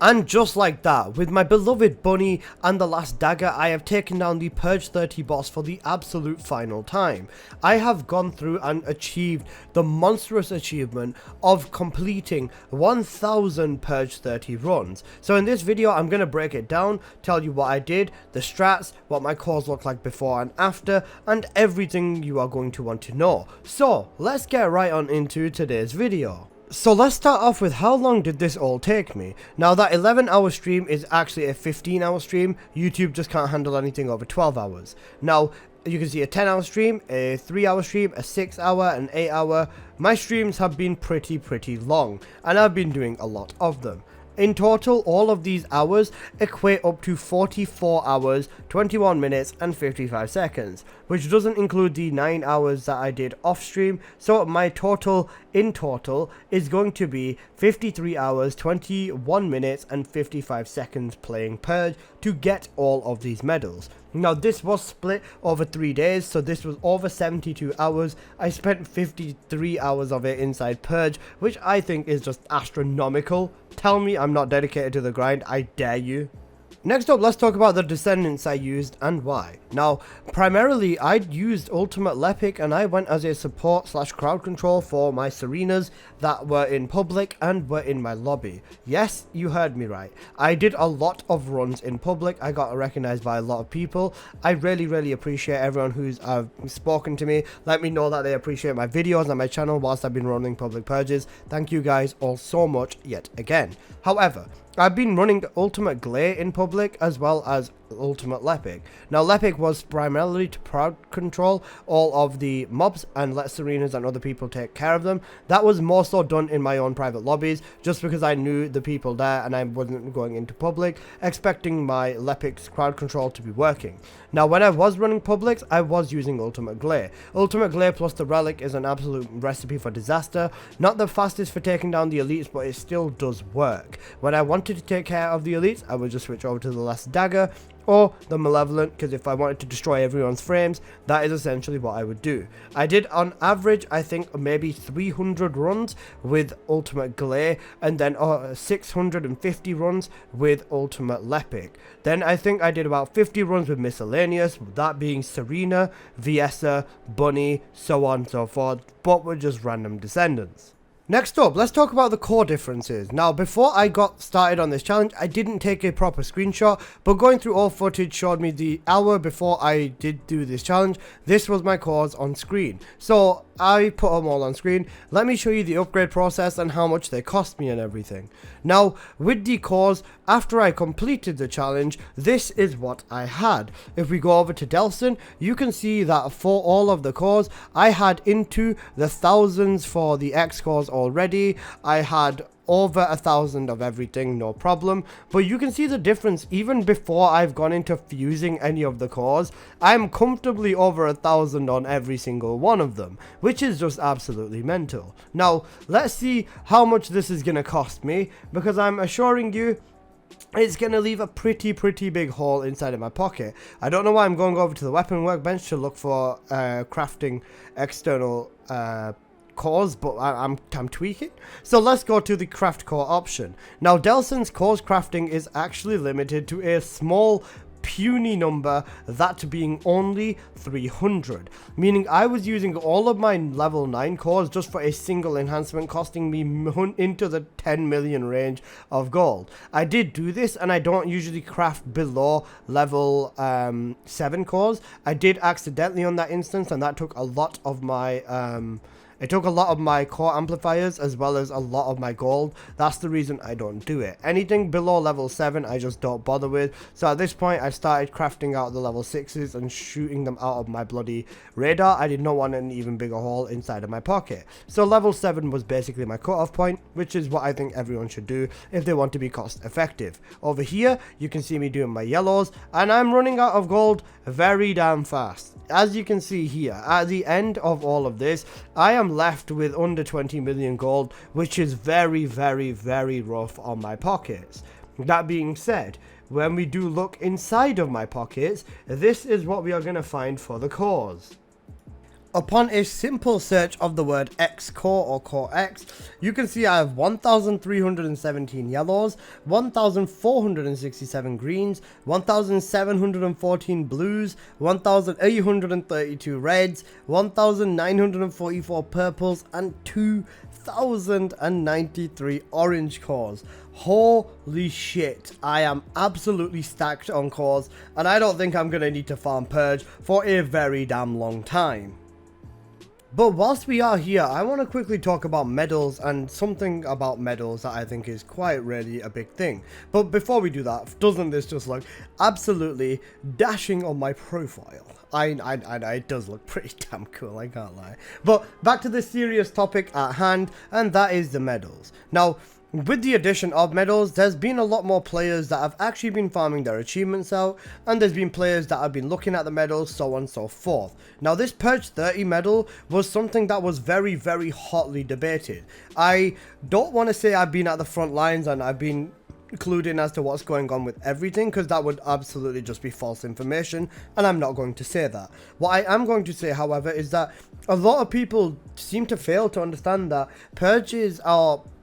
And just like that, with my beloved bunny and the last dagger, I have taken down the Purge 30 boss for the absolute final time. I have gone through and achieved the monstrous achievement of completing 1000 Purge 30 runs. So in this video, I'm going to break it down, tell you what I did, the strats, what my cores look like before and after, and everything you are going to want to know. So let's get right on into today's video. So let's start off with how long did this all take me. Now that 11-hour stream is actually a 15-hour stream. YouTube just can't handle anything over 12 hours. Now you can see a 10-hour stream, a 3-hour stream, a 6-hour, an 8-hour. My streams have been pretty long and I've been doing a lot of them. In total, all of these hours equate up to 44 hours, 21 minutes and 55 seconds, which doesn't include the 9 hours that I did off stream. So my total in total is going to be 53 hours, 21 minutes and 55 seconds playing Purge to get all of these medals. Now this was split over 3 days, so this was over 72 hours. I spent 53 hours of it inside Purge, which I think is just astronomical. Tell me I'm not dedicated to the grind, I dare you. Next up, let's talk about the descendants I used and why. Now, primarily I used Ultimate Lepic and I went as a support / crowd control for my Serenas that were in public and were in my lobby. Yes, you heard me right. I did a lot of runs in public. I got recognized by a lot of people. I really appreciate everyone who's spoken to me. Let me know that they appreciate my videos and my channel whilst I've been running public purges. Thank you guys all so much yet again. However, I've been running Ultimate Glare in public as well as Ultimate Lepic. Now Lepic was primarily to crowd control all of the mobs and let Serenas and other people take care of them. That was more so done in my own private lobbies just because I knew the people there and I wasn't going into public expecting my Lepic's crowd control to be working. Now when I was running publics, I was using Ultimate Glare. Ultimate Glare plus the Relic is an absolute recipe for disaster. Not the fastest for taking down the elites, but it still does work. When I wanted to take care of the elites, I would just switch over to the last dagger or the Malevolent, because if I wanted to destroy everyone's frames, that is essentially what I would do. I did on average, I think maybe 300 runs with Ultimate Glare and then 650 runs with Ultimate Lepic. Then I think I did about 50 runs with Miscellaneous, that being Serena, Viessa, Bunny, so on and so forth, but with just random descendants. Next up, let's talk about the core differences. Now, before I got started on this challenge, I didn't take a proper screenshot, but going through all footage showed me the hour before I did do this challenge. This was my cores on screen. So I put them all on screen. Let me show you the upgrade process and how much they cost me and everything. Now, with the cores, after I completed the challenge, this is what I had. If we go over to Descendant, you can see that for all of the cores, I had into the thousands for the X cores already. I had over 1,000 of everything, no problem. But you can see the difference even before I've gone into fusing any of the cores. I'm comfortably over 1,000 on every single one of them, which is just absolutely mental. Now, let's see how much this is going to cost me, because I'm assuring you it's going to leave a pretty big hole inside of my pocket. I don't know why I'm going over to the weapon workbench to look for crafting external cores, but I'm tweaking. So let's go to the craft core option. Now Descendant's cores crafting is actually limited to a small puny number, that being only 300, meaning I was using all of my level 9 cores just for a single enhancement, costing me into the 10 million range of gold. I did do this and I don't usually craft below level 7 cores. I did accidentally on that instance and that took a lot of my it took a lot of my core amplifiers as well as a lot of my gold. That's the reason I don't do it. Anything below level 7 I just don't bother with. So at this point I started crafting out the level 6s and shooting them out of my bloody radar. I did not want an even bigger hole inside of my pocket. So level 7 was basically my cutoff point, which is what I think everyone should do if they want to be cost effective. Over here you can see me doing my yellows and I'm running out of gold very damn fast. As you can see here, at the end of all of this, I am left with under 20 million gold, which is very rough on my pockets. That being said, when we do look inside of my pockets, this is what we are going to find for the cores. Upon a simple search of the word X core or core X, you can see I have 1,317 yellows, 1,467 greens, 1,714 blues, 1,832 reds, 1,944 purples, and 2,093 orange cores. Holy shit, I am absolutely stacked on cores, and I don't think I'm going to need to farm Purge for a very damn long time. But whilst we are here, I want to quickly talk about medals and something about medals that I think is quite really a big thing. But before we do that, doesn't this just look absolutely dashing on my profile? It does look pretty damn cool, I can't lie. But back to the serious topic at hand, and that is the medals. Now, with the addition of medals, there's been a lot more players that have actually been farming their achievements out, and there's been players that have been looking at the medals, so on and so forth. Now, this Purge 30 medal was something that was very, very hotly debated. I don't want to say I've been at the front lines and I've been clued in as to what's going on with everything, because that would absolutely just be false information, and I'm not going to say that. What I am going to say, however, is that a lot of people seem to fail to understand that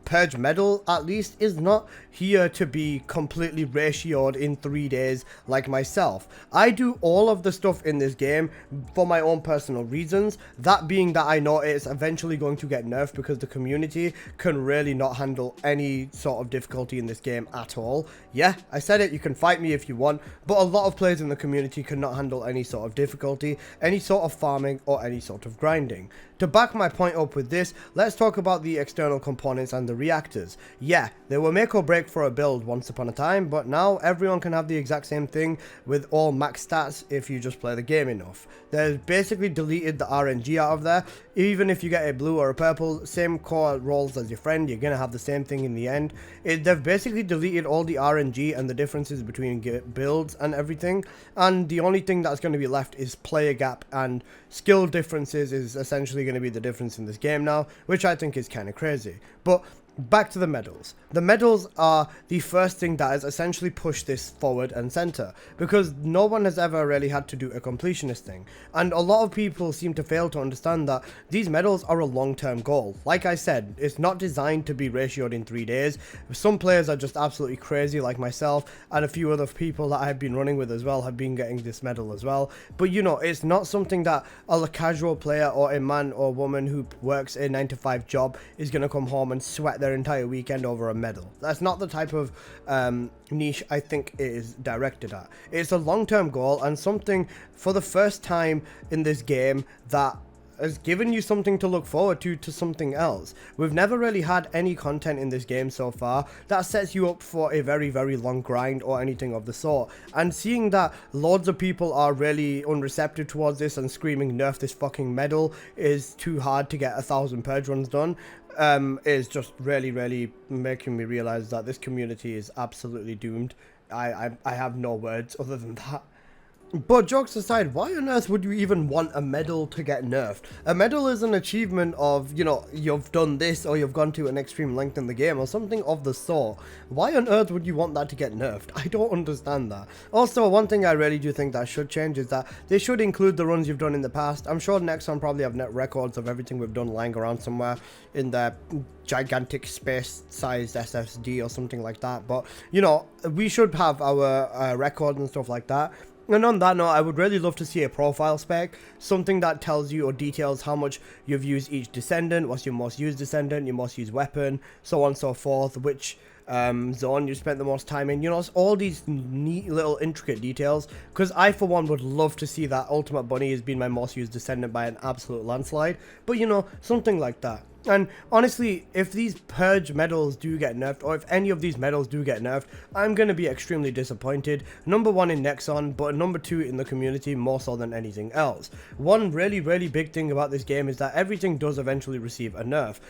Purge medal, at least, is not here to be completely ratioed in 3 days like myself. I do all of the stuff in this game for my own personal reasons, that being that I know it's eventually going to get nerfed because the community can really not handle any sort of difficulty in this game at all. Yeah, I said it, you can fight me if you want, but a lot of players in the community cannot handle any sort of difficulty, any sort of farming, or any sort of grinding. To back my point up with this, let's talk about the external components and the reactors. Yeah, they were make or break for a build once upon a time, but now everyone can have the exact same thing with all max stats if you just play the game enough. They've basically deleted the RNG out of there. Even if you get a blue or a purple, same core rolls as your friend, you're going to have the same thing in the end. They've basically deleted all the RNG and the differences between builds and everything, and the only thing that's going to be left is player gap, and skill differences is essentially going to be the difference in this game now, which I think is kind of crazy. But back to the medals. The medals are the first thing that has essentially pushed this forward and center, because no one has ever really had to do a completionist thing, and a lot of people seem to fail to understand that these medals are a long-term goal. Like I said, it's not designed to be ratioed in 3 days. Some players are just absolutely crazy like myself, and a few other people that I've been running with as well have been getting this medal as well. But you know, it's not something that a casual player or a man or woman who works a 9-to-5 job is going to come home and sweat their entire weekend over a medal. That's not the type of niche I think it is directed at. It's a long-term goal, and something for the first time in this game that has given you something to look forward to something else. We've never really had any content in this game so far that sets you up for a very, very long grind or anything of the sort, and seeing that loads of people are really unreceptive towards this and screaming nerf this fucking medal is too hard to get 1,000 purge runs done, is just really making me realize that this community is absolutely doomed. I have no words other than that. But jokes aside, why on earth would you even want a medal to get nerfed? A medal is an achievement of, you know, you've done this or you've gone to an extreme length in the game or something of the sort. Why on earth would you want that to get nerfed? I don't understand that. Also, one thing I really do think that should change is that they should include the runs you've done in the past. I'm sure Nexon probably have net records of everything we've done lying around somewhere in their gigantic space-sized SSD or something like that. But, you know, we should have our records and stuff like that. And on that note, I would really love to see a profile spec, something that tells you or details how much you've used each descendant, what's your most used descendant, your most used weapon, so on and so forth, which zone you spent the most time in, you know, all these neat little intricate details, because I for one would love to see that Ultimate Bunny has been my most used descendant by an absolute landslide, but you know, something like that. And honestly, if these Purge medals do get nerfed, or if any of these medals do get nerfed, I'm going to be extremely disappointed. Number one in Nexon, but number two in the community more so than anything else. One really big thing about this game is that everything does eventually receive a nerf.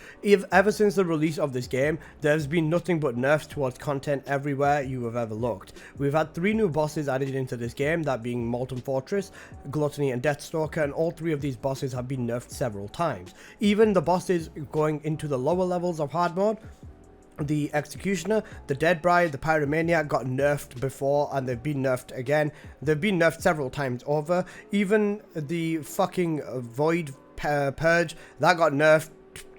Ever since the release of this game, there's been nothing but nerfs towards content everywhere you have ever looked. We've had 3 new bosses added into this game, that being Molten Fortress, Gluttony, and Deathstalker, and all 3 of these bosses have been nerfed several times. Even the bosses going into the lower levels of hard mode, the Executioner, the Dead Bride, the Pyromaniac got nerfed before, and they've been nerfed again. They've been nerfed several times over. Even the fucking Void Purge, that got nerfed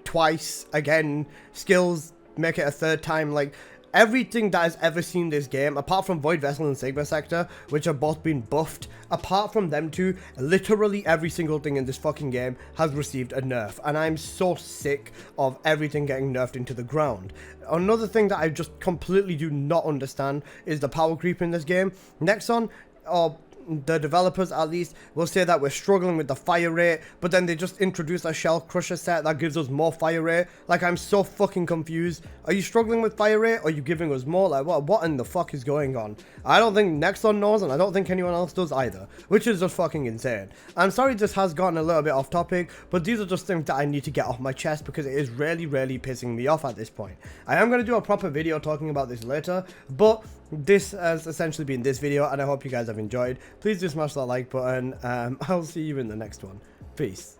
twice. Again, skills make it a third time. Like, everything that has ever seen this game, apart from Void Vessel and Sigma Sector, which have both been buffed, apart from them two, literally every single thing in this fucking game has received a nerf. And I'm so sick of everything getting nerfed into the ground. Another thing that I just completely do not understand is the power creep in this game. Nexon, or the developers at least, will say that we're struggling with the fire rate, but then they just introduce a shell crusher set that gives us more fire rate. Like, I'm so fucking confused. Are you struggling with fire rate, or are you giving us more? Like, what in the fuck is going on? I don't think Nexon knows, and I don't think anyone else does either, which is just fucking insane. I'm sorry this has gotten a little bit off topic, but these are just things that I need to get off my chest because it is really pissing me off at this point. I am going to do a proper video talking about this later, but this has essentially been this video, and I hope you guys have enjoyed. Please do smash that like button. I'll see you in the next one. Peace.